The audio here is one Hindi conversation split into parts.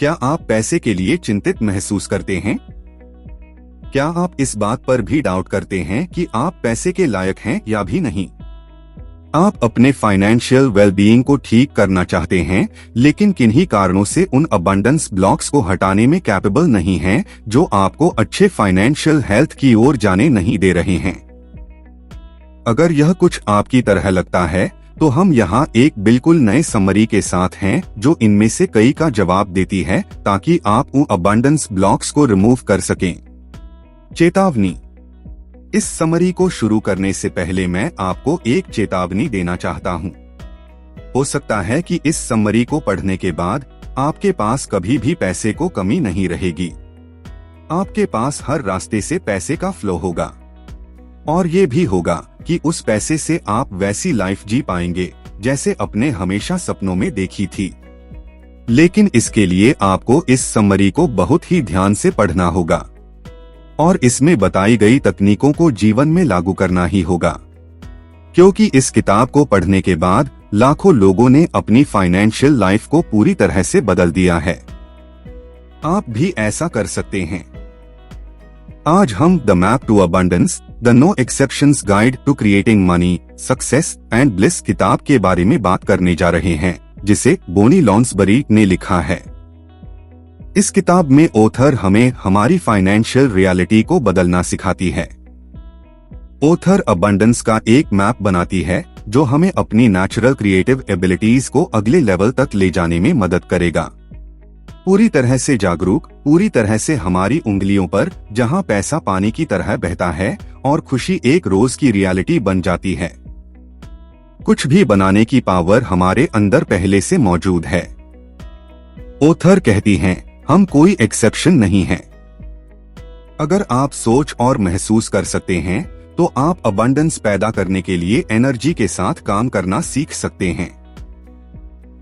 क्या आप पैसे के लिए चिंतित महसूस करते हैं? क्या आप इस बात पर भी डाउट करते हैं कि आप पैसे के लायक हैं या भी नहीं? आप अपने फाइनेंशियल वेलबीइंग को ठीक करना चाहते हैं, लेकिन किन्हीं कारणों से उन अबंडेंस ब्लॉक्स को हटाने में कैपेबल नहीं हैं, जो आपको अच्छे फाइनेंशियल हेल्थ की ओर जाने नहीं दे रहे हैं। अगर यह कुछ आपकी तरह लगता है, तो हम यहाँ एक बिल्कुल नए समरी के साथ हैं जो इनमें से कई का जवाब देती है, ताकि आप उन अबंडेंस ब्लॉक्स को रिमूव कर सकें। चेतावनी। इस समरी को शुरू करने से पहले मैं आपको एक चेतावनी देना चाहता हूँ। हो सकता है कि इस समरी को पढ़ने के बाद आपके पास कभी भी पैसे को कमी नहीं रहेगी। आपके पास हर रास्ते से पैसे का फ्लो होगा, और ये भी होगा कि उस पैसे से आप वैसी लाइफ जी पाएंगे जैसे अपने हमेशा सपनों में देखी थी। लेकिन इसके लिए आपको इस समरी को बहुत ही ध्यान से पढ़ना होगा और इसमें बताई गई तकनीकों को जीवन में लागू करना ही होगा, क्योंकि इस किताब को पढ़ने के बाद लाखों लोगों ने अपनी फाइनेंशियल लाइफ को पूरी तरह से बदल दिया है। आप भी ऐसा कर सकते हैं। आज हम the map to abundance, the no exceptions guide to creating money, success and bliss किताब के बारे में बात करने जा रहे हैं, जिसे बोनी लॉन्सबरी ने लिखा है। इस किताब में ऑथर हमें हमारी फाइनेंशियल रियलिटी को बदलना सिखाती है। ऑथर अबंडेंस का एक मैप बनाती है जो हमें अपनी नेचुरल क्रिएटिव एबिलिटीज को अगले लेवल तक ले जाने में मदद करेगा। पूरी तरह से जागरूक, पूरी तरह से हमारी उंगलियों पर, जहां पैसा पानी की तरह बहता है और खुशी एक रोज की रियलिटी बन जाती है। कुछ भी बनाने की पावर हमारे अंदर पहले से मौजूद है। ऑथर कहती हैं, हम कोई एक्सेप्शन नहीं हैं। अगर आप सोच और महसूस कर सकते हैं, तो आप अबंडेंस पैदा करने के लिए एनर्जी के साथ काम करना सीख सकते हैं।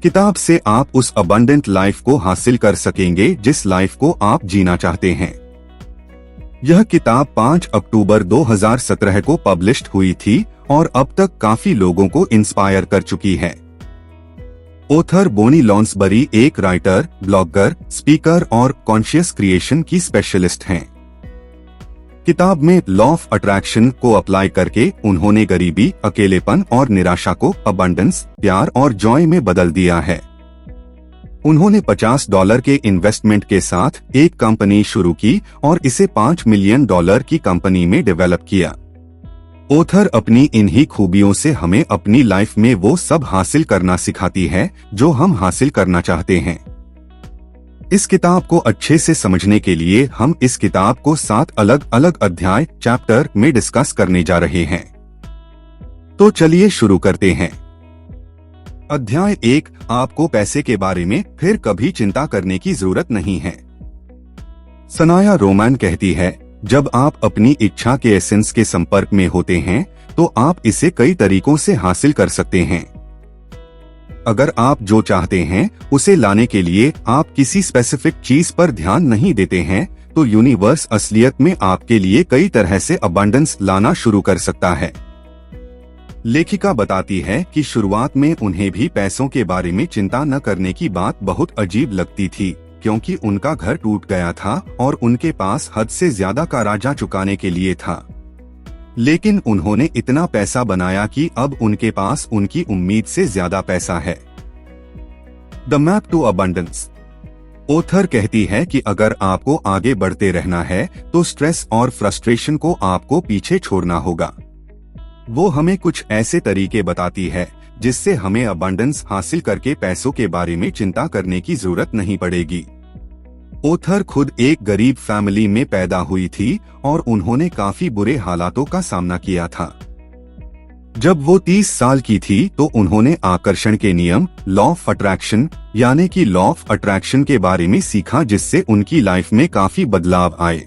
किताब से आप उस अबंडेंट लाइफ को हासिल कर सकेंगे जिस लाइफ को आप जीना चाहते हैं। यह किताब 5 अक्टूबर 2017 को पब्लिश्ड हुई थी और अब तक काफी लोगों को इंस्पायर कर चुकी है। ऑथर बोनी लॉन्सबरी एक राइटर, ब्लॉगर, स्पीकर और कॉन्शियस क्रिएशन की स्पेशलिस्ट हैं। किताब में लॉ ऑफ अट्रैक्शन को अप्लाई करके उन्होंने गरीबी, अकेलेपन और निराशा को अबंडेंस, प्यार और जॉय में बदल दिया है। उन्होंने $50 के इन्वेस्टमेंट के साथ एक कंपनी शुरू की और इसे $5 मिलियन की कंपनी में डेवलप किया। ऑथर अपनी इन्हीं खूबियों से हमें अपनी लाइफ में वो सब हासिल करना सिखाती है जो हम हासिल करना चाहते हैं। इस किताब को अच्छे से समझने के लिए हम इस किताब को 7 अलग अलग अध्याय, चैप्टर में डिस्कस करने जा रहे हैं। तो चलिए शुरू करते हैं। अध्याय 1, आपको पैसे के बारे में फिर कभी चिंता करने की जरूरत नहीं है। सनाया रोमन कहती है, जब आप अपनी इच्छा के एसेंस के संपर्क में होते हैं, तो आप इसे कई तरीकों से हासिल कर सकते हैं। अगर आप जो चाहते हैं उसे लाने के लिए आप किसी स्पेसिफिक चीज पर ध्यान नहीं देते हैं, तो यूनिवर्स असलियत में आपके लिए कई तरह से अबंडेंस लाना शुरू कर सकता है। लेखिका बताती है कि शुरुआत में उन्हें भी पैसों के बारे में चिंता न करने की बात बहुत अजीब लगती थी, क्योंकि उनका घर टूट गया था और उनके पास हद से ज्यादा का कर्जा चुकाने के लिए था। लेकिन उन्होंने इतना पैसा बनाया कि अब उनके पास उनकी उम्मीद से ज्यादा पैसा है। The map to abundance. Author कहती है कि अगर आपको आगे बढ़ते रहना है, तो स्ट्रेस और फ्रस्ट्रेशन को आपको पीछे छोड़ना होगा। वो हमें कुछ ऐसे तरीके बताती है जिससे हमें अबंडेंस हासिल करके पैसों के बारे में चिंता करने की जरूरत नहीं पड़ेगी। ऑथर खुद एक गरीब फैमिली में पैदा हुई थी और उन्होंने काफी बुरे हालातों का सामना किया था। जब वो 30 साल की थी तो उन्होंने आकर्षण के नियम, लॉ ऑफ अट्रैक्शन यानी कि लॉ ऑफ अट्रैक्शन के बारे में सीखा, जिससे उनकी लाइफ में काफी बदलाव आए।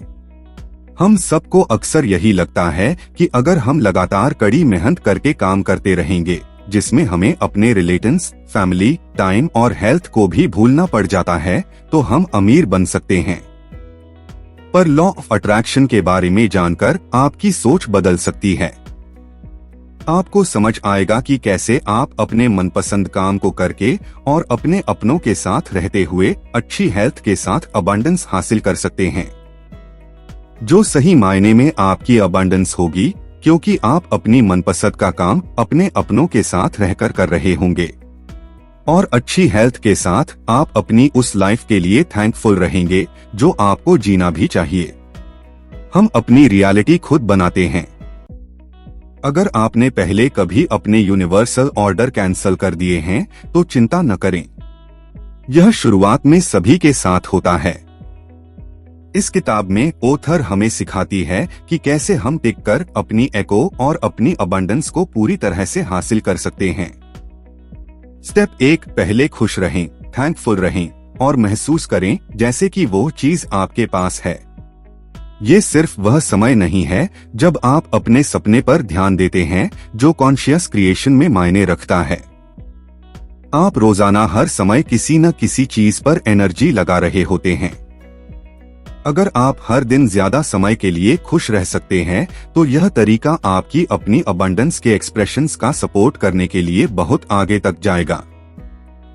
हम सबको अक्सर यही लगता है कि अगर हम लगातार कड़ी मेहनत करके काम करते रहेंगे, जिसमें हमें अपने रिलेशंस, फैमिली, टाइम और हेल्थ को भी भूलना पड़ जाता है, तो हम अमीर बन सकते हैं। पर लॉ ऑफ अट्रैक्शन के बारे में जानकर आपकी सोच बदल सकती है। आपको समझ आएगा कि कैसे आप अपने मनपसंद काम को करके और अपने अपनों के साथ रहते हुए अच्छी हेल्थ के साथ अबंडेंस हासिल कर सकते हैं, जो सही मायने में आपकी अबंडेंस होगी, क्योंकि आप अपनी मनपसंद का काम अपने अपनों के साथ रहकर कर रहे होंगे। और अच्छी हेल्थ के साथ आप अपनी उस लाइफ के लिए थैंकफुल रहेंगे जो आपको जीना भी चाहिए। हम अपनी रियलिटी खुद बनाते हैं। अगर आपने पहले कभी अपने यूनिवर्सल ऑर्डर कैंसिल कर दिए हैं तो चिंता न करें, यह शुरुआत में सभी के साथ होता है। इस किताब में ऑथर हमें सिखाती है कि कैसे हम टिककर अपनी एको और अपनी अबंडेंस को पूरी तरह से हासिल कर सकते हैं। स्टेप 1, पहले खुश रहें, थैंकफुल रहें और महसूस करें जैसे कि वो चीज आपके पास है। ये सिर्फ वह समय नहीं है जब आप अपने सपने पर ध्यान देते हैं जो कॉन्शियस क्रिएशन में मायने रखता है। आप रोजाना हर समय किसी न किसी चीज पर एनर्जी लगा रहे होते हैं। अगर आप हर दिन ज्यादा समय के लिए खुश रह सकते हैं तो यह तरीका आपकी अपनी अबंडेंस के एक्सप्रेशंस का सपोर्ट करने के लिए बहुत आगे तक जाएगा।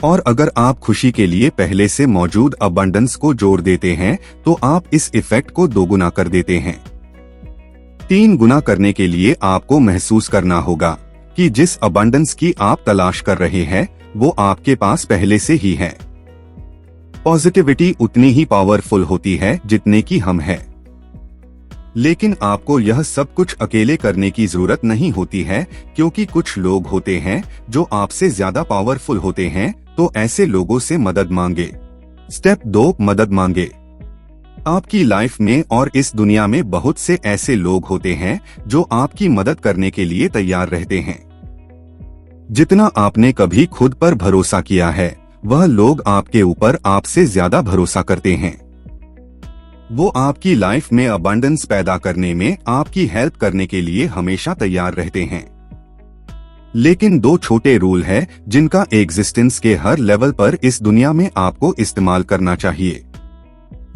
और अगर आप खुशी के लिए पहले से मौजूद अबंडेंस को जोड़ देते हैं तो आप इस इफेक्ट को दोगुना कर देते हैं। 3 गुना करने के लिए आपको महसूस करना होगा कि जिस अबंडेंस की आप तलाश कर रहे हैं वो आपके पास पहले से ही है। पॉजिटिविटी उतनी ही पावरफुल होती है जितने की हम हैं। लेकिन आपको यह सब कुछ अकेले करने की जरूरत नहीं होती है, क्योंकि कुछ लोग होते हैं जो आपसे ज्यादा पावरफुल होते हैं, तो ऐसे लोगों से मदद मांगे। स्टेप 2, मदद मांगे। आपकी लाइफ में और इस दुनिया में बहुत से ऐसे लोग होते हैं जो आपकी मदद करने के लिए तैयार रहते हैं। जितना आपने कभी खुद पर भरोसा किया है, वह लोग आपके ऊपर आपसे ज्यादा भरोसा करते हैं। वो आपकी लाइफ में अबंडेंस पैदा करने में आपकी हेल्प करने के लिए हमेशा तैयार रहते हैं। लेकिन 2 छोटे रूल हैं जिनका एग्जिस्टेंस के हर लेवल पर इस दुनिया में आपको इस्तेमाल करना चाहिए।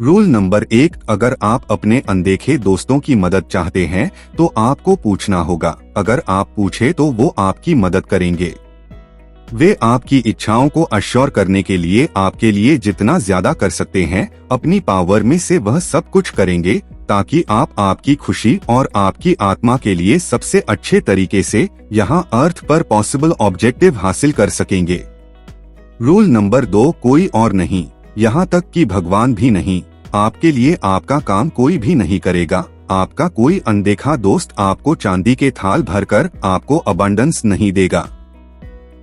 रूल नंबर 1, अगर आप अपने अनदेखे दोस्तों की मदद चाहते हैं तो आपको पूछना होगा। अगर आप पूछे तो वो आपकी मदद करेंगे। वे आपकी इच्छाओं को अश्योर करने के लिए आपके लिए जितना ज्यादा कर सकते हैं अपनी पावर में से वह सब कुछ करेंगे, ताकि आप आपकी खुशी और आपकी आत्मा के लिए सबसे अच्छे तरीके से यहाँ अर्थ पर पॉसिबल ऑब्जेक्टिव हासिल कर सकेंगे। रूल नंबर 2, कोई और नहीं, यहाँ तक कि भगवान भी नहीं, आपके लिए आपका काम कोई भी नहीं करेगा। आपका कोई अनदेखा दोस्त आपको चांदी के थाल भरकर आपको अबंडेंस नहीं देगा,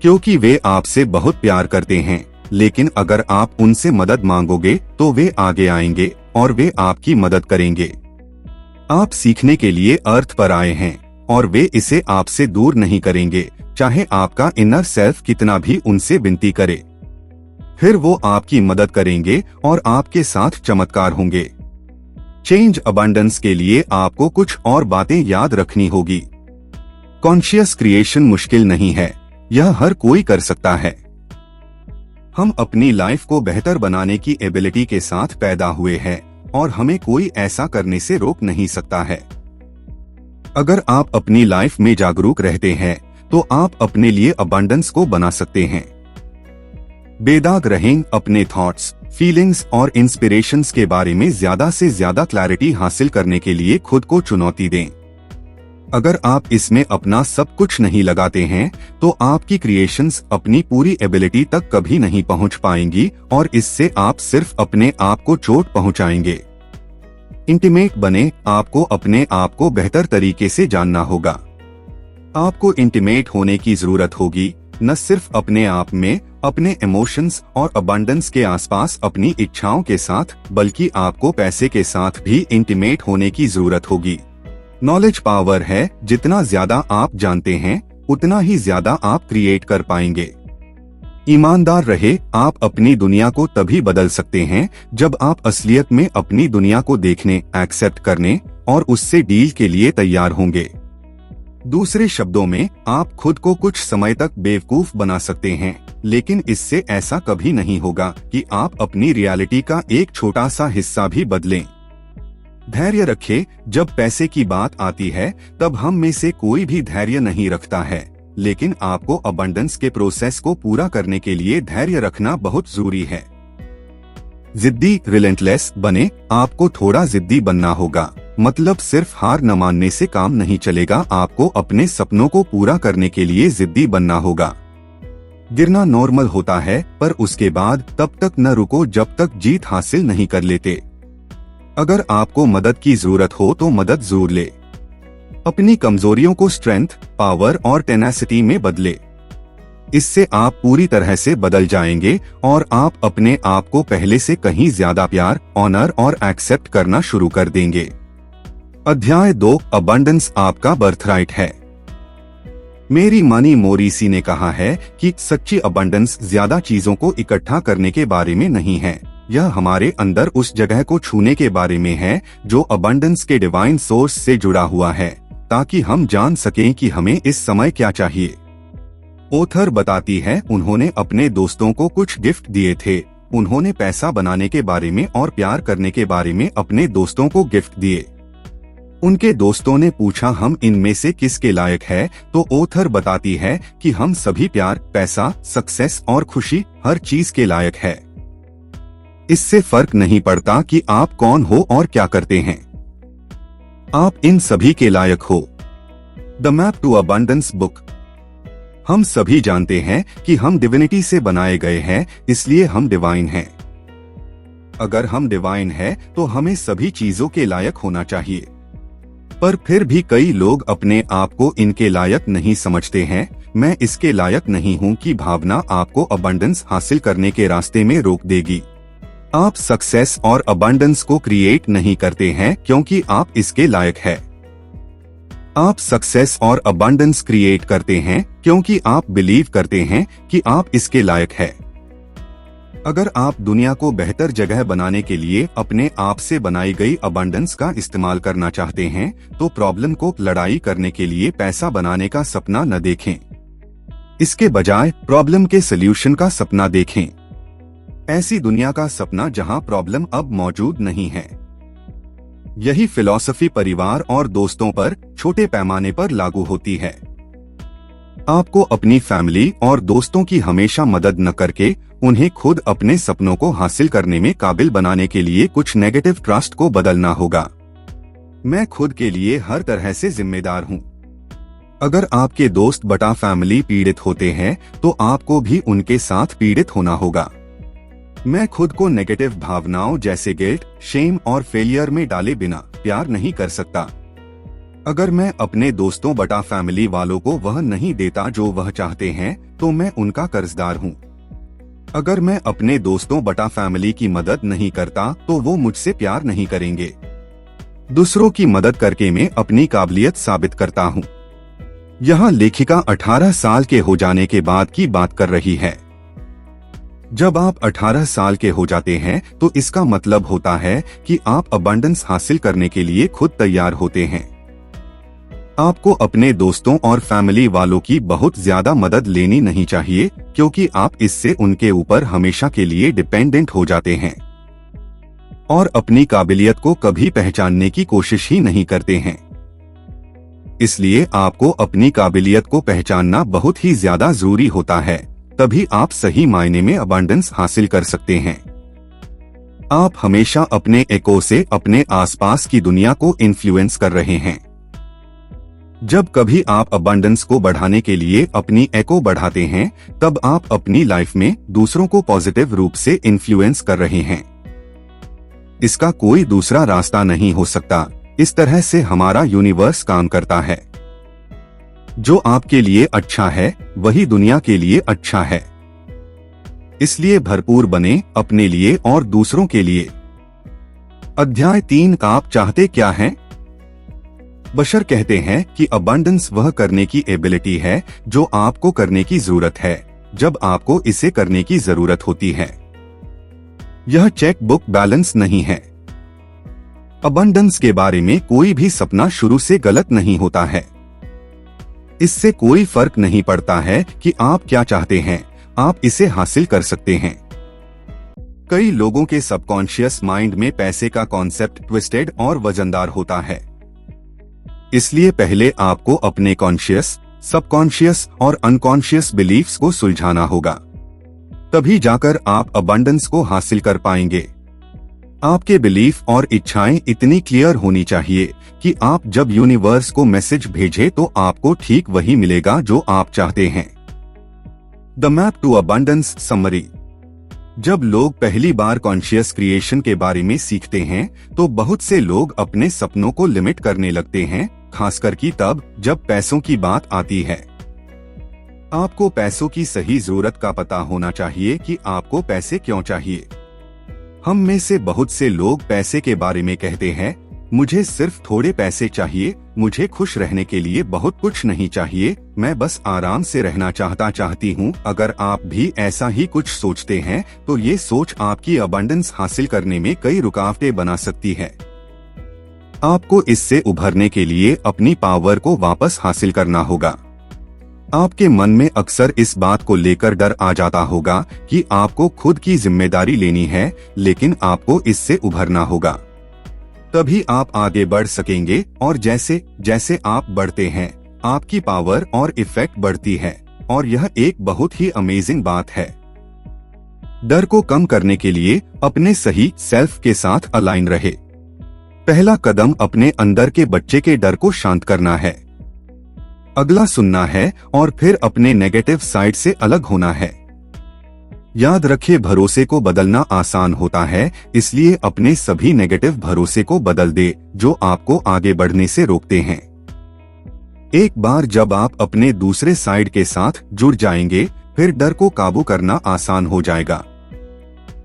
क्योंकि वे आपसे बहुत प्यार करते हैं। लेकिन अगर आप उनसे मदद मांगोगे तो वे आगे आएंगे और वे आपकी मदद करेंगे। आप सीखने के लिए अर्थ पर आए हैं और वे इसे आपसे दूर नहीं करेंगे, चाहे आपका इनर सेल्फ कितना भी उनसे विनती करे। फिर वो आपकी मदद करेंगे और आपके साथ चमत्कार होंगे। चेंज अबंडेंस के लिए आपको कुछ और बातें याद रखनी होगी। कॉन्शियस क्रिएशन मुश्किल नहीं है, यह हर कोई कर सकता है। हम अपनी लाइफ को बेहतर बनाने की एबिलिटी के साथ पैदा हुए हैं और हमें कोई ऐसा करने से रोक नहीं सकता है। अगर आप अपनी लाइफ में जागरूक रहते हैं तो आप अपने लिए अबंडेंस को बना सकते हैं। बेदाग रहें, अपने थॉट्स, फीलिंग्स और इंस्पिरेशंस के बारे में ज्यादा से ज्यादा क्लैरिटी हासिल करने के लिए खुद को चुनौती दें। अगर आप इसमें अपना सब कुछ नहीं लगाते हैं तो आपकी क्रिएशंस अपनी पूरी एबिलिटी तक कभी नहीं पहुंच पाएंगी और इससे आप सिर्फ अपने आप को चोट पहुंचाएंगे। इंटीमेट बने, आपको अपने आप को बेहतर तरीके से जानना होगा। आपको इंटीमेट होने की जरूरत होगी, न सिर्फ अपने आप में, अपने इमोशंस और अबंडेंस के आसपास अपनी इच्छाओं के साथ, बल्कि आपको पैसे के साथ भी इंटीमेट होने की जरूरत होगी। नॉलेज पावर है, जितना ज्यादा आप जानते हैं उतना ही ज्यादा आप क्रिएट कर पाएंगे। ईमानदार रहे, आप अपनी दुनिया को तभी बदल सकते हैं जब आप असलियत में अपनी दुनिया को देखने, एक्सेप्ट करने और उससे डील के लिए तैयार होंगे। दूसरे शब्दों में, आप खुद को कुछ समय तक बेवकूफ बना सकते हैं, लेकिन इससे ऐसा कभी नहीं होगा कि आप अपनी रियलिटी का एक छोटा सा हिस्सा भी बदलें। धैर्य रखें। जब पैसे की बात आती है तब हम में से कोई भी धैर्य नहीं रखता है, लेकिन आपको अबंडेंस के प्रोसेस को पूरा करने के लिए धैर्य रखना बहुत जरूरी है। जिद्दी रिलेंटलेस बने। आपको थोड़ा जिद्दी बनना होगा, मतलब सिर्फ हार न मानने से काम नहीं चलेगा। आपको अपने सपनों को पूरा करने के लिए जिद्दी बनना होगा। गिरना नॉर्मल होता है, पर उसके बाद तब तक न रुको जब तक जीत हासिल नहीं कर लेते। अगर आपको मदद की जरूरत हो तो मदद जरूर ले। अपनी कमजोरियों को स्ट्रेंथ, पावर और टेनासिटी में बदले। इससे आप पूरी तरह से बदल जाएंगे और आप अपने आप को पहले से कहीं ज्यादा प्यार, ऑनर और एक्सेप्ट करना शुरू कर देंगे। अध्याय 2, अबंडेंस आपका बर्थराइट है। मेरी मनी मोरिसी ने कहा है कि सच्ची अबंडेंस ज्यादा चीजों को इकट्ठा करने के बारे में नहीं है, यह हमारे अंदर उस जगह को छूने के बारे में है जो अबंडेंस के डिवाइन सोर्स से जुड़ा हुआ है, ताकि हम जान सकें कि हमें इस समय क्या चाहिए। ऑथर बताती है, उन्होंने अपने दोस्तों को कुछ गिफ्ट दिए थे। उन्होंने पैसा बनाने के बारे में और प्यार करने के बारे में अपने दोस्तों को गिफ्ट दिए। उनके दोस्तों ने पूछा हम इनमें से किसके लायक है, तो ऑथर बताती है कि हम सभी प्यार, पैसा, सक्सेस और खुशी, हर चीज के लायक है। इससे फर्क नहीं पड़ता कि आप कौन हो और क्या करते हैं, आप इन सभी के लायक हो। The map to abundance book. हम सभी जानते हैं कि हम डिविनिटी से बनाए गए हैं, इसलिए हम डिवाइन हैं। अगर हम डिवाइन हैं, तो हमें सभी चीजों के लायक होना चाहिए। पर फिर भी कई लोग अपने आप को इनके लायक नहीं समझते हैं। मैं इसके लायक नहीं हूं की भावना आपको अबंडेंस हासिल करने के रास्ते में रोक देगी। आप सक्सेस और अबंडेंस को क्रिएट नहीं करते हैं क्योंकि आप इसके लायक हैं। आप सक्सेस और अबंडेंस क्रिएट करते हैं क्योंकि आप बिलीव करते हैं कि आप इसके लायक हैं। अगर आप दुनिया को बेहतर जगह बनाने के लिए अपने आप से बनाई गई अबंडेंस का इस्तेमाल करना चाहते हैं, तो प्रॉब्लम को लड़ाई करने के लिए पैसा बनाने का सपना न देखें। इसके बजाय प्रॉब्लम के सल्यूशन का सपना देखें। ऐसी दुनिया का सपना जहां प्रॉब्लम अब मौजूद नहीं है। यही फिलॉसफी परिवार और दोस्तों पर छोटे पैमाने पर लागू होती है। आपको अपनी फैमिली और दोस्तों की हमेशा मदद न करके उन्हें खुद अपने सपनों को हासिल करने में काबिल बनाने के लिए कुछ नेगेटिव ट्रस्ट को बदलना होगा। मैं खुद के लिए हर तरह से जिम्मेदार हूँ। अगर आपके दोस्त बटा फैमिली पीड़ित होते हैं, तो आपको भी उनके साथ पीड़ित होना होगा। मैं खुद को नेगेटिव भावनाओं जैसे गिल्ट, शेम और फेलियर में डाले बिना प्यार नहीं कर सकता। अगर मैं अपने दोस्तों बटा फैमिली वालों को वह नहीं देता जो वह चाहते हैं, तो मैं उनका कर्जदार हूँ। अगर मैं अपने दोस्तों बटा फैमिली की मदद नहीं करता, तो वो मुझसे प्यार नहीं करेंगे। दूसरों की मदद करके मैं अपनी काबिलियत साबित करता हूँ। यहाँ लेखिका 18 साल के हो जाने के बाद की बात कर रही है। जब आप 18 साल के हो जाते हैं, तो इसका मतलब होता है कि आप अबंडेंस हासिल करने के लिए खुद तैयार होते हैं। आपको अपने दोस्तों और फैमिली वालों की बहुत ज्यादा मदद लेनी नहीं चाहिए, क्योंकि आप इससे उनके ऊपर हमेशा के लिए डिपेंडेंट हो जाते हैं और अपनी काबिलियत को कभी पहचानने की कोशिश ही नहीं करते हैं। इसलिए आपको अपनी काबिलियत को पहचानना बहुत ही ज्यादा जरूरी होता है, तभी आप सही मायने में अबंडेंस हासिल कर सकते हैं। आप हमेशा अपने एको से अपने आसपास की दुनिया को इन्फ्लुएंस कर रहे हैं। जब कभी आप अबंडेंस को बढ़ाने के लिए अपनी एको बढ़ाते हैं, तब आप अपनी लाइफ में दूसरों को पॉजिटिव रूप से इन्फ्लुएंस कर रहे हैं। इसका कोई दूसरा रास्ता नहीं हो सकता। इस तरह से हमारा यूनिवर्स काम करता है। जो आपके लिए अच्छा है, वही दुनिया के लिए अच्छा है। इसलिए भरपूर बने अपने लिए और दूसरों के लिए। अध्याय 3, आप चाहते क्या हैं? बशर कहते हैं कि अबंडेंस वह करने की एबिलिटी है जो आपको करने की जरूरत है, जब आपको इसे करने की जरूरत होती है। यह चेक बुक बैलेंस नहीं है। अबंडेंस के बारे में कोई भी सपना शुरू से गलत नहीं होता है। इससे कोई फर्क नहीं पड़ता है कि आप क्या चाहते हैं, आप इसे हासिल कर सकते हैं। कई लोगों के सबकॉन्शियस माइंड में पैसे का कॉन्सेप्ट ट्विस्टेड और वजनदार होता है। इसलिए पहले आपको अपने कॉन्शियस, सबकॉन्शियस और अनकॉन्शियस बिलीफ्स को सुलझाना होगा, तभी जाकर आप अबंडेंस को हासिल कर पाएंगे। आपके बिलीफ और इच्छाएं इतनी क्लियर होनी चाहिए कि आप जब यूनिवर्स को मैसेज भेजें तो आपको ठीक वही मिलेगा जो आप चाहते हैं। The map to abundance summary. जब लोग पहली बार कॉन्शियस क्रिएशन के बारे में सीखते हैं तो बहुत से लोग अपने सपनों को लिमिट करने लगते हैं, खासकर कि तब जब पैसों की बात आती है। आपको पैसों की सही जरूरत का पता होना चाहिए कि आपको पैसे क्यों चाहिए। हम में से बहुत से लोग पैसे के बारे में कहते हैं, मुझे सिर्फ थोड़े पैसे चाहिए, मुझे खुश रहने के लिए बहुत कुछ नहीं चाहिए, मैं बस आराम से रहना चाहती हूँ। अगर आप भी ऐसा ही कुछ सोचते हैं तो ये सोच आपकी अबंडेंस हासिल करने में कई रुकावटें बना सकती है। आपको इससे उभरने के लिए अपनी पावर को वापस हासिल करना होगा। आपके मन में अक्सर इस बात को लेकर डर आ जाता होगा कि आपको खुद की जिम्मेदारी लेनी है, लेकिन आपको इससे उभरना होगा, तभी आप आगे बढ़ सकेंगे। और जैसे जैसे आप बढ़ते हैं आपकी पावर और इफेक्ट बढ़ती है, और यह एक बहुत ही अमेजिंग बात है। डर को कम करने के लिए अपने सही सेल्फ के साथ अलाइन रहे। पहला कदम अपने अंदर के बच्चे के डर को शांत करना है। अगला सुनना है और फिर अपने नेगेटिव साइड से अलग होना है। याद रखिए, भरोसे को बदलना आसान होता है, इसलिए अपने सभी नेगेटिव भरोसे को बदल दे जो आपको आगे बढ़ने से रोकते हैं। एक बार जब आप अपने दूसरे साइड के साथ जुड़ जाएंगे, फिर डर को काबू करना आसान हो जाएगा।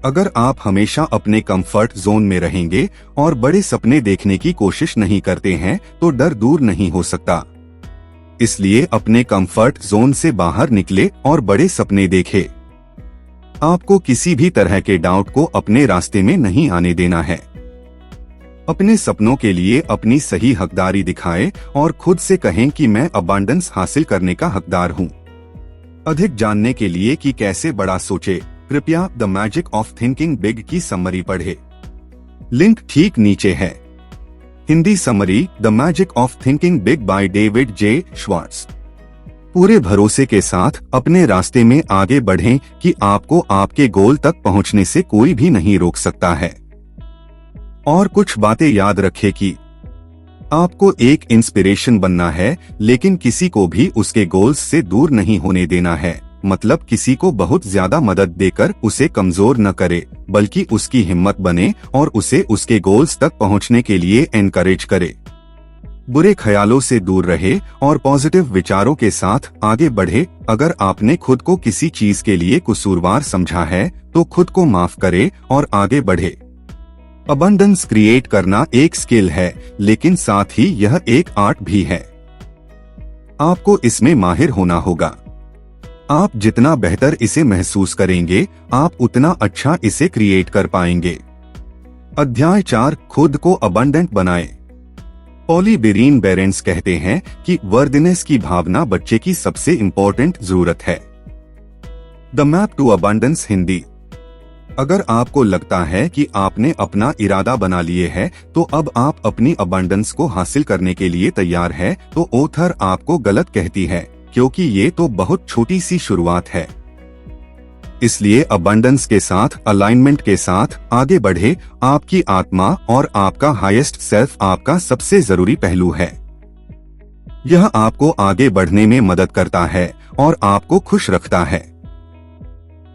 अगर आप हमेशा अपने कंफर्ट जोन में रहेंगे और बड़े सपने देखने की कोशिश नहीं करते हैं तो डर दूर नहीं हो सकता। इसलिए अपने कंफर्ट जोन से बाहर निकले और बड़े सपने देखें। आपको किसी भी तरह के डाउट को अपने रास्ते में नहीं आने देना है। अपने सपनों के लिए अपनी सही हकदारी दिखाएं और खुद से कहें कि मैं अबंडेंस हासिल करने का हकदार हूं। अधिक जानने के लिए कि कैसे बड़ा सोचे, कृपया the magic of thinking big की समरी पढ़े। लिंक ठीक नीचे है। Hindi summary, the magic of thinking big by David J Schwartz. पूरे भरोसे के साथ अपने रास्ते में आगे बढ़ें कि आपको आपके गोल तक पहुंचने से कोई भी नहीं रोक सकता है। और कुछ बातें याद रखें कि आपको एक इंस्पिरेशन बनना है, लेकिन किसी को भी उसके गोल्स से दूर नहीं होने देना है। मतलब किसी को बहुत ज्यादा मदद देकर उसे कमजोर न करे, बल्कि उसकी हिम्मत बने और उसे उसके गोल्स तक पहुंचने के लिए एनकरेज करे। बुरे ख्यालों से दूर रहे और पॉजिटिव विचारों के साथ आगे बढ़े। अगर आपने खुद को किसी चीज के लिए कसूरवार समझा है तो खुद को माफ करे और आगे बढ़े। अबंडेंस क्रिएट करना एक स्किल है, लेकिन साथ ही यह एक आर्ट भी है। आपको इसमें माहिर होना होगा। आप जितना बेहतर इसे महसूस करेंगे, आप उतना अच्छा इसे क्रिएट कर पाएंगे। अध्याय 4, खुद को अबंडेंट बनाएं। पॉली बेरिन बेरेंस कहते हैं कि वर्दिनेस की भावना बच्चे की सबसे इम्पोर्टेंट जरूरत है। The map to abundance Hindi. अगर आपको लगता है कि आपने अपना इरादा बना लिए है तो अब आप अपनी अबंडेंस को हासिल करने के लिए तैयार है, तो ऑथर आपको गलत कहती है, क्योंकि ये तो बहुत छोटी सी शुरुआत है। इसलिए अबंडेंस के साथ, अलाइनमेंट के साथ आगे बढ़े। आपकी आत्मा और आपका हाईएस्ट सेल्फ आपका सबसे जरूरी पहलू है। यह आपको आगे बढ़ने में मदद करता है और आपको खुश रखता है।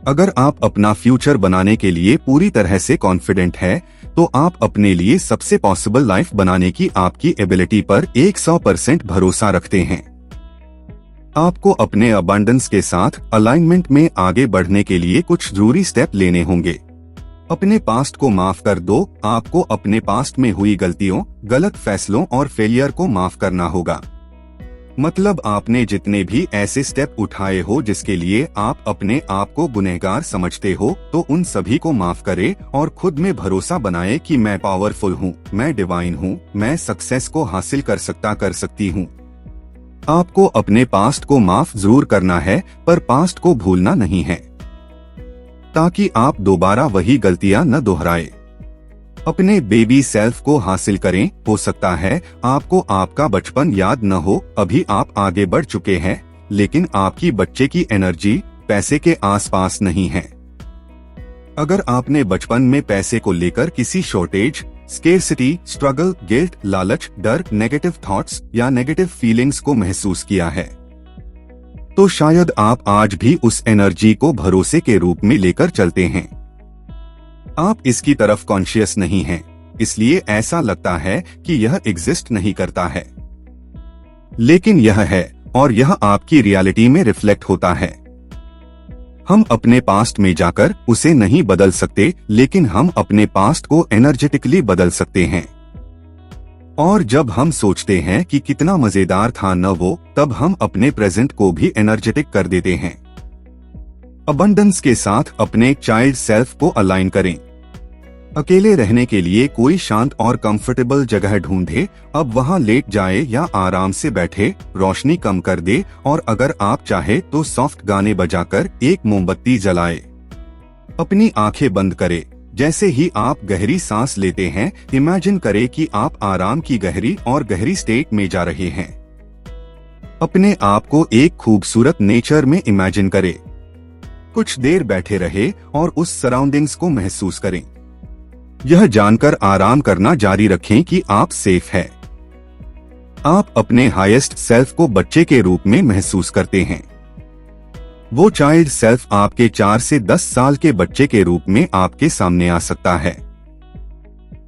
अगर आप अपना फ्यूचर बनाने के लिए पूरी तरह से कॉन्फिडेंट है, तो आप अपने लिए सबसे पॉसिबल लाइफ बनाने की आपकी एबिलिटी पर 100% भरोसा रखते हैं। आपको अपने अबंडेंस के साथ अलाइनमेंट में आगे बढ़ने के लिए कुछ जरूरी स्टेप लेने होंगे। अपने पास्ट को माफ कर दो। आपको अपने पास्ट में हुई गलतियों, गलत फैसलों और फेलियर को माफ करना होगा। मतलब आपने जितने भी ऐसे स्टेप उठाए हो जिसके लिए आप अपने आप को गुनहगार समझते हो, तो उन सभी को माफ करें और खुद में भरोसा बनाए कि मैं पावरफुल हूँ, मैं डिवाइन हूँ, मैं सक्सेस को हासिल कर सकती हूँ। आपको अपने पास्ट को माफ जरूर करना है, पर पास्ट को भूलना नहीं है। ताकि आप दोबारा वही गलतियां न दोहराए। अपने बेबी सेल्फ को हासिल करें। हो सकता है आपको आपका बचपन याद न हो, अभी आप आगे बढ़ चुके हैं, लेकिन आपकी बच्चे की एनर्जी पैसे के आसपास नहीं है। अगर आपने बचपन में पैसे को लेकर किसी शॉर्टेज, स्केर्सिटी, स्ट्रगल, गिल्ट, लालच, डर, नेगेटिव थॉट्स या नेगेटिव फीलिंग्स को महसूस किया है, तो शायद आप आज भी उस एनर्जी को भरोसे के रूप में लेकर चलते हैं। आप इसकी तरफ कॉन्शियस नहीं हैं, इसलिए ऐसा लगता है कि यह एग्जिस्ट नहीं करता है, लेकिन यह है और यह आपकी रियलिटी में रिफ्लेक्ट होता है। हम अपने पास्ट में जाकर उसे नहीं बदल सकते, लेकिन हम अपने पास्ट को एनर्जेटिकली बदल सकते हैं। और जब हम सोचते हैं कि कितना मजेदार था न वो, तब हम अपने प्रेजेंट को भी एनर्जेटिक कर देते हैं। अबंडेंस के साथ अपने चाइल्ड सेल्फ को अलाइन करें। अकेले रहने के लिए कोई शांत और कंफर्टेबल जगह ढूंढे। अब वहां लेट जाए या आराम से बैठे, रोशनी कम कर दे और अगर आप चाहे तो सॉफ्ट गाने बजाकर एक मोमबत्ती जलाए। अपनी आंखें बंद करें। जैसे ही आप गहरी सांस लेते हैं, इमेजिन करें कि आप आराम की गहरी और गहरी स्टेट में जा रहे हैं। अपने आप को एक खूबसूरत नेचर में इमेजिन करें। कुछ देर बैठे रहे और उस सराउंडिंग्स को महसूस करें। यह जानकर आराम करना जारी रखें कि आप सेफ हैं। आप अपने हाईएस्ट सेल्फ को बच्चे के रूप में महसूस करते हैं। वो चाइल्ड सेल्फ आपके 4 से 10 साल के बच्चे के रूप में आपके सामने आ सकता है।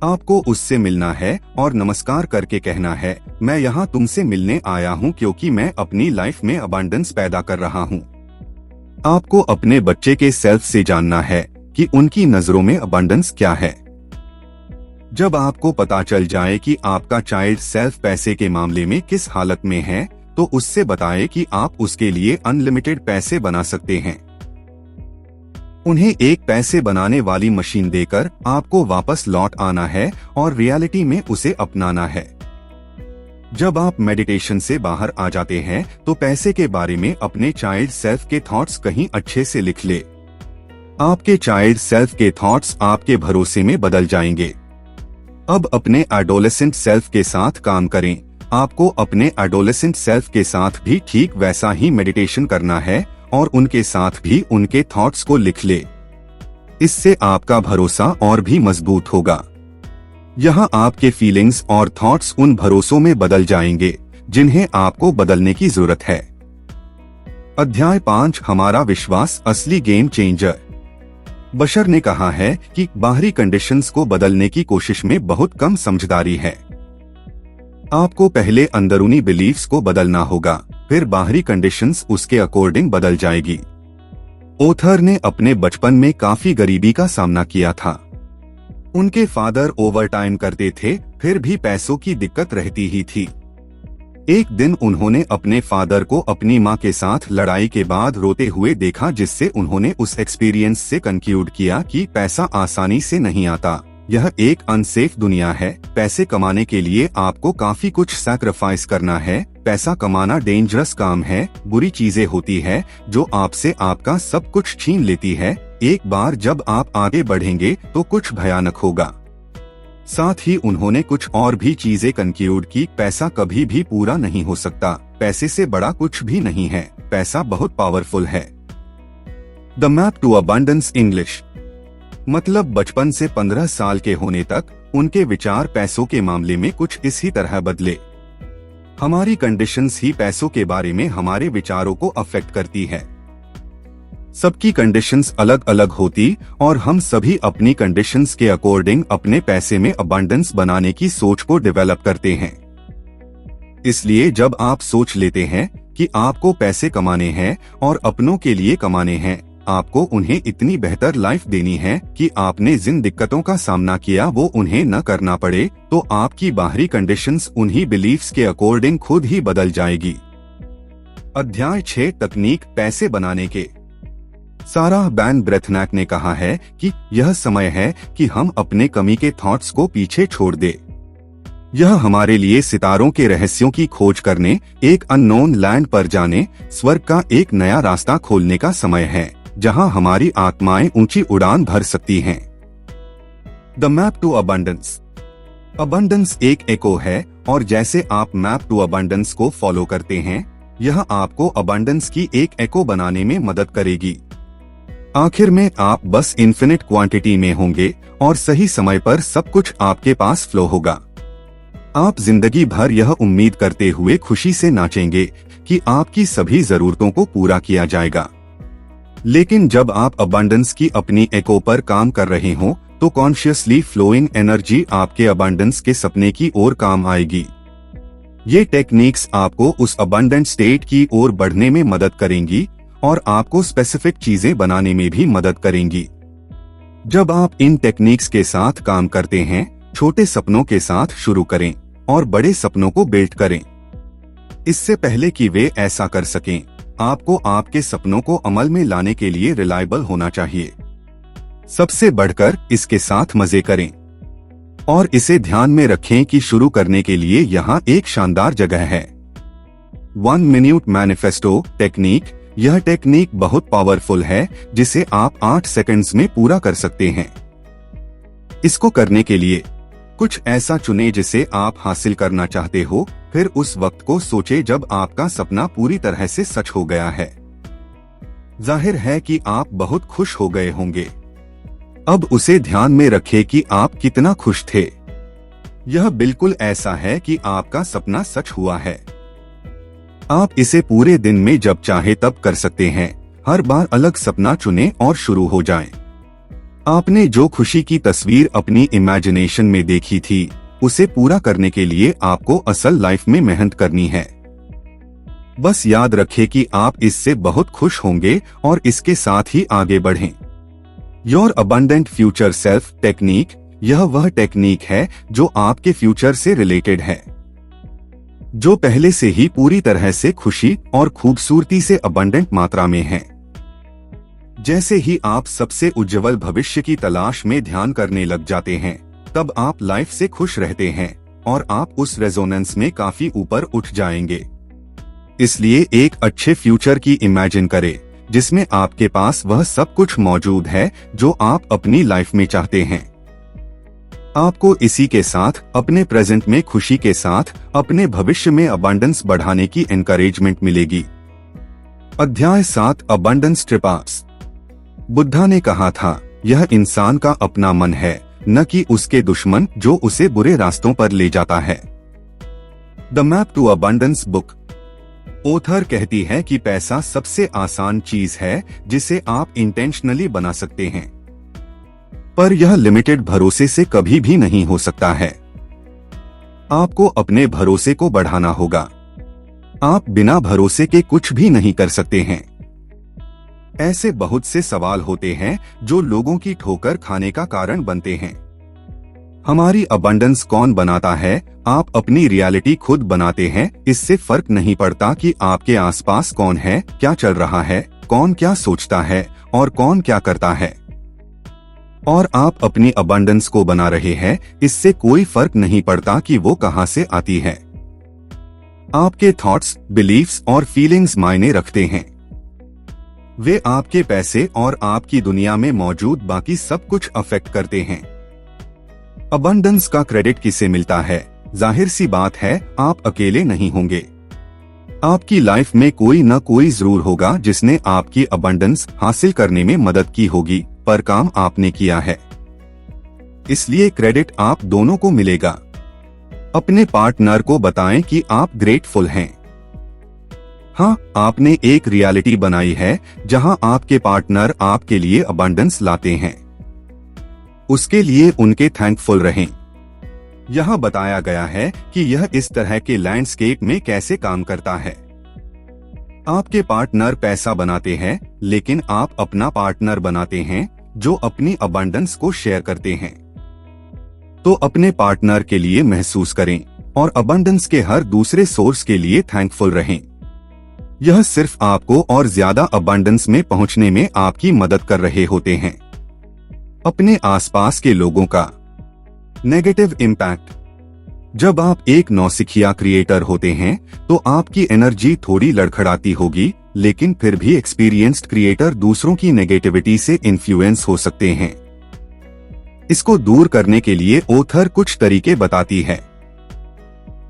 आपको उससे मिलना है और नमस्कार करके कहना है, मैं यहाँ तुमसे मिलने आया हूँ क्योंकि मैं अपनी लाइफ में अबंडेंस पैदा कर रहा हूँ। आपको अपने बच्चे के सेल्फ से जानना है कि उनकी नजरों में अबंडेंस क्या है। जब आपको पता चल जाए कि आपका चाइल्ड सेल्फ पैसे के मामले में किस हालत में है, तो उससे बताएं कि आप उसके लिए अनलिमिटेड पैसे बना सकते हैं। उन्हें एक पैसे बनाने वाली मशीन देकर आपको वापस लौट आना है और रियलिटी में उसे अपनाना है। जब आप मेडिटेशन से बाहर आ जाते हैं, तो पैसे के बारे में अपने चाइल्ड सेल्फ के थॉट्स कहीं अच्छे से लिख ले। आपके चाइल्ड सेल्फ के थॉट्स आपके भरोसे में बदल जाएंगे। अब अपने एडोलेसेंट सेल्फ के साथ काम करें। आपको अपने एडोलेसेंट सेल्फ के साथ भी ठीक वैसा ही मेडिटेशन करना है और उनके साथ भी उनके थॉट्स को लिख ले। इससे आपका भरोसा और भी मजबूत होगा। यहाँ आपके फीलिंग्स और थॉट्स उन भरोसों में बदल जाएंगे जिन्हें आपको बदलने की जरूरत है। अध्याय 5, हमारा विश्वास असली गेम चेंजर। बशर ने कहा है कि बाहरी कंडीशंस को बदलने की कोशिश में बहुत कम समझदारी है। आपको पहले अंदरूनी बिलीफ्स को बदलना होगा, फिर बाहरी कंडीशंस उसके अकॉर्डिंग बदल जाएगी। ओथर ने अपने बचपन में काफी गरीबी का सामना किया था। उनके फादर ओवरटाइम करते थे, फिर भी पैसों की दिक्कत रहती ही थी। एक दिन उन्होंने अपने फादर को अपनी मां के साथ लड़ाई के बाद रोते हुए देखा, जिससे उन्होंने उस एक्सपीरियंस से कंक्लूड किया कि पैसा आसानी से नहीं आता। यह एक अनसेफ दुनिया है। पैसे कमाने के लिए आपको काफी कुछ सैक्रिफाइस करना है। पैसा कमाना डेंजरस काम है। बुरी चीजें होती है जो आपसे आपका सब कुछ छीन लेती है। एक बार जब आप आगे बढ़ेंगे तो कुछ भयानक होगा। साथ ही उन्होंने कुछ और भी चीजें कंक्लूड की। पैसा कभी भी पूरा नहीं हो सकता। पैसे से बड़ा कुछ भी नहीं है। पैसा बहुत पावरफुल है। The map to abundance English. मतलब बचपन से 15 साल के होने तक उनके विचार पैसों के मामले में कुछ इसी तरह बदले। हमारी कंडीशंस ही पैसों के बारे में हमारे विचारों को अफेक्ट करती है। सबकी कंडीशंस अलग अलग होती और हम सभी अपनी कंडीशंस के अकॉर्डिंग अपने पैसे में अबंडेंस बनाने की सोच को डेवलप करते हैं। इसलिए जब आप सोच लेते हैं कि आपको पैसे कमाने हैं और अपनों के लिए कमाने हैं, आपको उन्हें इतनी बेहतर लाइफ देनी है कि आपने जिन दिक्कतों का सामना किया वो उन्हें न करना पड़े, तो आपकी बाहरी कंडीशंस उन्हीं बिलीफ्स के अकॉर्डिंग खुद ही बदल जाएगी। अध्याय 6, तकनीक पैसे बनाने के। साराह बैन ब्रेथनैक ने कहा है कि यह समय है कि हम अपने कमी के थॉट्स को पीछे छोड़ दे। यह हमारे लिए सितारों के रहस्यों की खोज करने, एक अननोन लैंड पर जाने, स्वर्ग का एक नया रास्ता खोलने का समय है। जहां हमारी आत्माएं ऊंची उड़ान भर सकती हैं। The map to abundance. Abundance एक एको है, और जैसे आप मैप टू अबंडेंस को फॉलो करते हैं, यह आपको अबंडेंस की एक एको बनाने में मदद करेगी। आखिर में आप बस इन्फिनिट क्वांटिटी में होंगे और सही समय पर सब कुछ आपके पास फ्लो होगा। आप जिंदगी भर यह उम्मीद करते हुए खुशी से नाचेंगे कि आपकी सभी जरूरतों को पूरा किया जाएगा। लेकिन जब आप अबंडेंस की अपनी एको पर काम कर रहे हों, तो कॉन्शियसली फ्लोइंग एनर्जी आपके अबंडेंस के सपने की ओर काम आएगी। ये टेक्निक्स आपको उस अबंडेंट स्टेट की ओर बढ़ने में मदद करेंगी और आपको स्पेसिफिक चीजें बनाने में भी मदद करेंगी। जब आप इन टेक्निक्स के साथ काम करते हैं, छोटे सपनों के साथ शुरू करें और बड़े सपनों को बिल्ड करें। इससे पहले कि वे ऐसा कर सकें, आपको आपके सपनों को अमल में लाने के लिए रिलायबल होना चाहिए। सबसे बढ़कर इसके साथ मजे करें और इसे ध्यान में रखें कि शुरू करने के लिए यहाँ एक शानदार जगह है। 1 मिनट मैनिफेस्टो टेक्निक। यह टेक्निक बहुत पावरफुल है, जिसे आप 8 सेकंड्स में पूरा कर सकते हैं। इसको करने के लिए कुछ ऐसा चुनें जिसे आप हासिल करना चाहते हो, फिर उस वक्त को सोचें जब आपका सपना पूरी तरह से सच हो गया है। जाहिर है कि आप बहुत खुश हो गए होंगे। अब उसे ध्यान में रखें कि आप कितना खुश थे। यह बिल्कुल ऐसा है कि आपका सपना सच हुआ है। आप इसे पूरे दिन में जब चाहे तब कर सकते हैं। हर बार अलग सपना चुनें और शुरू हो जाएं। आपने जो खुशी की तस्वीर अपनी इमेजिनेशन में देखी थी, उसे पूरा करने के लिए आपको असल लाइफ में मेहनत करनी है। बस याद रखें कि आप इससे बहुत खुश होंगे और इसके साथ ही आगे बढ़ें। Your abundant future self technique. यह वह टेक्निक है जो आपके फ्यूचर से रिलेटेड है, जो पहले से ही पूरी तरह से खुशी और खूबसूरती से अबंडेंट मात्रा में है। जैसे ही आप सबसे उज्जवल भविष्य की तलाश में ध्यान करने लग जाते हैं, तब आप लाइफ से खुश रहते हैं और आप उस रेजोनेंस में काफी ऊपर उठ जाएंगे। इसलिए एक अच्छे फ्यूचर की इमेजिन करें, जिसमें आपके पास वह सब कुछ मौजूद है जो आप अपनी लाइफ में चाहते हैं। आपको इसी के साथ अपने प्रेजेंट में खुशी के साथ अपने भविष्य में अबंडेंस बढ़ाने की एनकरेजमेंट मिलेगी। अध्याय 7 अबंडेंस ट्रिप्स। बुद्धा ने कहा था, यह इंसान का अपना मन है, न कि उसके दुश्मन जो उसे बुरे रास्तों पर ले जाता है। The map to abundance book. Author कहती है कि पैसा सबसे आसान चीज है जिसे आप इंटेंशनली बना सकते हैं, पर यह लिमिटेड भरोसे से कभी भी नहीं हो सकता है। आपको अपने भरोसे को बढ़ाना होगा। आप बिना भरोसे के कुछ भी नहीं कर सकते हैं। ऐसे बहुत से सवाल होते हैं जो लोगों की ठोकर खाने का कारण बनते हैं। हमारी अबंडेंस कौन बनाता है? आप अपनी रियलिटी खुद बनाते हैं। इससे फर्क नहीं पड़ता कि आपके आसपास कौन है, क्या चल रहा है, कौन क्या सोचता है और कौन क्या करता है। और आप अपनी अबंडेंस को बना रहे हैं, इससे कोई फर्क नहीं पड़ता कि वो कहां से आती है। आपके थॉट्स, बिलीफ्स और फीलिंग्स मायने रखते हैं। वे आपके पैसे और आपकी दुनिया में मौजूद बाकी सब कुछ अफेक्ट करते हैं। अबंडेंस का क्रेडिट किसे मिलता है? जाहिर सी बात है, आप अकेले नहीं होंगे। आपकी लाइफ में कोई न कोई जरूर होगा जिसने आपकी अबंडेंस हासिल करने में मदद की होगी, पर काम आपने किया है, इसलिए क्रेडिट आप दोनों को मिलेगा। अपने पार्टनर को बताएं कि आप ग्रेटफुल हैं। हाँ, आपने एक रियलिटी बनाई है जहां आपके पार्टनर आपके लिए अबंडेंस लाते हैं। उसके लिए उनके थैंकफुल रहें। यह बताया गया है कि यह इस तरह के लैंडस्केप में कैसे काम करता है। आपके पार्टनर पैसा बनाते हैं, लेकिन आप अपना पार्टनर बनाते हैं जो अपनी अबंडेंस को शेयर करते हैं। तो अपने पार्टनर के लिए महसूस करें और अबंडेंस के हर दूसरे सोर्स के लिए थैंकफुल रहें। यह सिर्फ आपको और ज्यादा अबंडेंस में पहुंचने में आपकी मदद कर रहे होते हैं। अपने आसपास के लोगों का नेगेटिव इम्पैक्ट। जब आप एक नौसिखिया क्रिएटर होते हैं तो आपकी एनर्जी थोड़ी लड़खड़ाती होगी, लेकिन फिर भी एक्सपीरियंस्ड क्रिएटर दूसरों की नेगेटिविटी से इन्फ्लुएंस हो सकते हैं। इसको दूर करने के लिए ऑथर कुछ तरीके बताती है।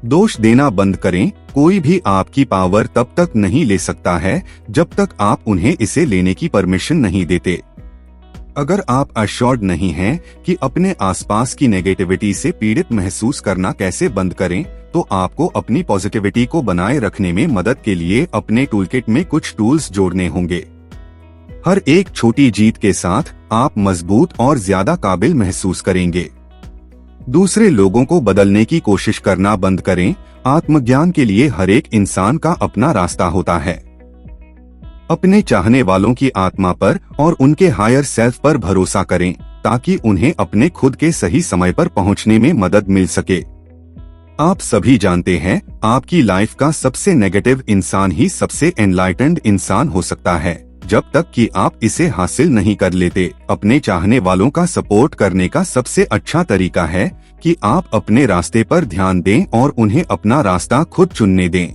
दोष देना बंद करें। कोई भी आपकी पावर तब तक नहीं ले सकता है जब तक आप उन्हें इसे लेने की परमिशन नहीं देते। अगर आप अश्योर्ड नहीं हैं कि अपने आसपास की नेगेटिविटी से पीड़ित महसूस करना कैसे बंद करें, तो आपको अपनी पॉजिटिविटी को बनाए रखने में मदद के लिए अपने टूलकिट में कुछ टूल्स जोड़ने होंगे। हर एक छोटी जीत के साथ आप मजबूत और ज्यादा काबिल महसूस करेंगे। दूसरे लोगों को बदलने की कोशिश करना बंद करें। आत्मज्ञान के लिए हर एक इंसान का अपना रास्ता होता है। अपने चाहने वालों की आत्मा पर और उनके हायर सेल्फ पर भरोसा करें ताकि उन्हें अपने खुद के सही समय पर पहुंचने में मदद मिल सके। आप सभी जानते हैं, आपकी लाइफ का सबसे नेगेटिव इंसान ही सबसे एनलाइटेंड इंसान हो सकता है, जब तक कि आप इसे हासिल नहीं कर लेते। अपने चाहने वालों का सपोर्ट करने का सबसे अच्छा तरीका है कि आप अपने रास्ते पर ध्यान दें और उन्हें अपना रास्ता खुद चुनने दें।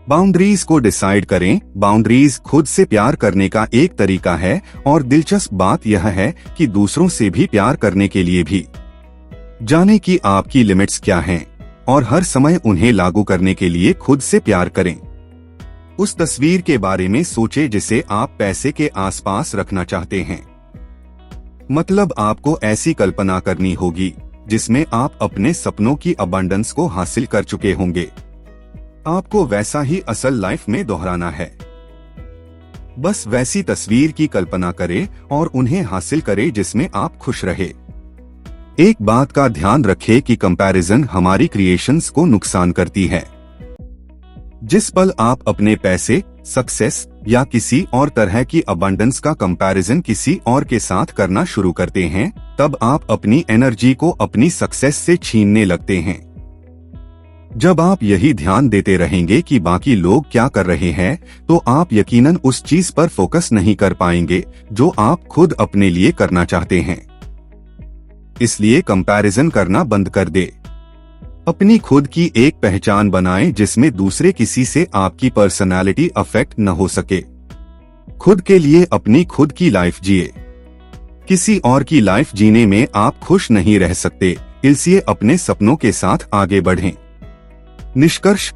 बाउंड्रीज को डिसाइड करें। बाउंड्रीज खुद से प्यार करने का एक तरीका है और दिलचस्प बात यह है कि दूसरों से भी प्यार करने के लिए भी जाने कि आपकी लिमिट्स क्या हैं और हर समय उन्हें लागू करने के लिए खुद से प्यार करें। उस तस्वीर के बारे में सोचें जिसे आप पैसे के आसपास रखना चाहते हैं। मतलब आपको ऐसी कल्पना करनी होगी जिसमें आप अपने सपनों की अबंडेंस को हासिल कर चुके होंगे। आपको वैसा ही असल लाइफ में दोहराना है। बस वैसी तस्वीर की कल्पना करें और उन्हें हासिल करें जिसमें आप खुश रहे। एक बात का ध्यान रखें कि कंपैरिजन हमारी क्रिएशंस को नुकसान करती है। जिस पल आप अपने पैसे, सक्सेस या किसी और तरह की अबंडेंस का कंपैरिजन किसी और के साथ करना शुरू करते हैं, तब आप अपनी एनर्जी को अपनी सक्सेस से छीनने लगते हैं। जब आप यही ध्यान देते रहेंगे कि बाकी लोग क्या कर रहे हैं, तो आप यकीनन उस चीज पर फोकस नहीं कर पाएंगे जो आप खुद अपने लिए करना चाहते हैं। इसलिए कंपैरिजन करना बंद कर दे। अपनी खुद की एक पहचान बनाएं जिसमें दूसरे किसी से आपकी पर्सनालिटी अफेक्ट न हो सके। खुद के लिए अपनी खुद की लाइफ जिए। किसी और की लाइफ जीने में आप खुश नहीं रह सकते, इसलिए अपने सपनों के साथ आगे बढ़ें। निष्कर्ष।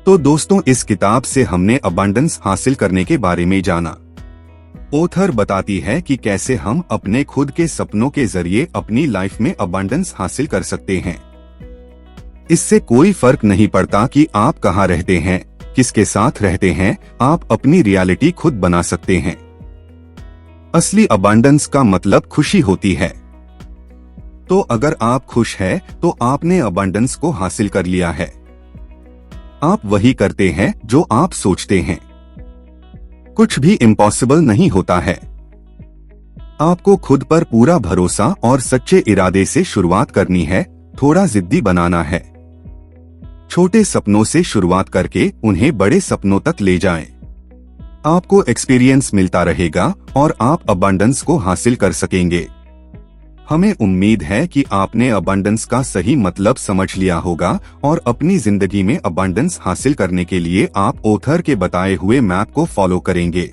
तो दोस्तों, इस किताब से हमने अबंडेंस हासिल करने के बारे में जाना। ऑथर बताती है कि कैसे हम अपने खुद के सपनों के जरिए अपनी लाइफ में अबंडेंस हासिल कर सकते हैं। इससे कोई फर्क नहीं पड़ता कि आप कहाँ रहते हैं, किसके साथ रहते हैं, आप अपनी रियलिटी खुद बना सकते हैं। असली अबंडेंस का मतलब खुशी होती है। तो अगर आप खुश हैं, तो आपने अबंडेंस को हासिल कर लिया है। आप वही करते हैं जो आप सोचते हैं। कुछ भी इम्पॉसिबल नहीं होता है। आपको खुद पर पूरा भरोसा और सच्चे इरादे से शुरुआत करनी है। थोड़ा जिद्दी बनाना है। छोटे सपनों से शुरुआत करके उन्हें बड़े सपनों तक ले जाएं। आपको एक्सपीरियंस मिलता रहेगा और आप अबंडेंस को हासिल कर सकेंगे। हमें उम्मीद है कि आपने अबंडेंस का सही मतलब समझ लिया होगा और अपनी जिंदगी में अबंडेंस हासिल करने के लिए आप ऑथर के बताए हुए मैप को फॉलो करेंगे।